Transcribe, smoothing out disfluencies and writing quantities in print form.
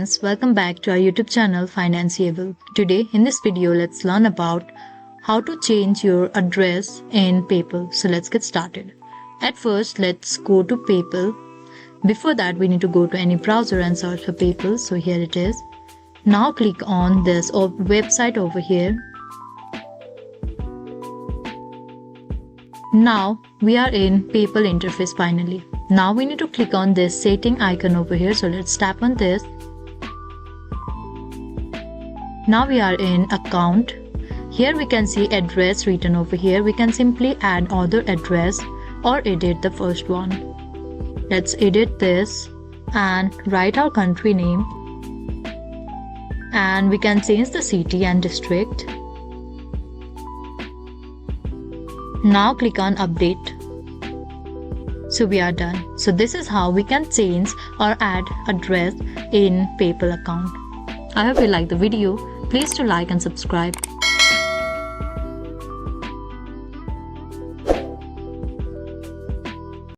Welcome back to our YouTube channel Financeable. Today in this video let's learn about how to change your address in PayPal. So let's get started. At first let's go to PayPal. Before that we need to go to any browser and search for PayPal. So here it is. Now click on this website over here. Now we are in PayPal interface finally. Now we need to click on this setting icon over here. So let's tap on this. Now we are in account. Here we can see address written over here. We can simply add other address or edit the first one. Let's edit this and write our country name. And we can change the city and district. Now click on update. So we are done. So this is how we can change or add address in PayPal account. I hope you like the video. Please do like and subscribe.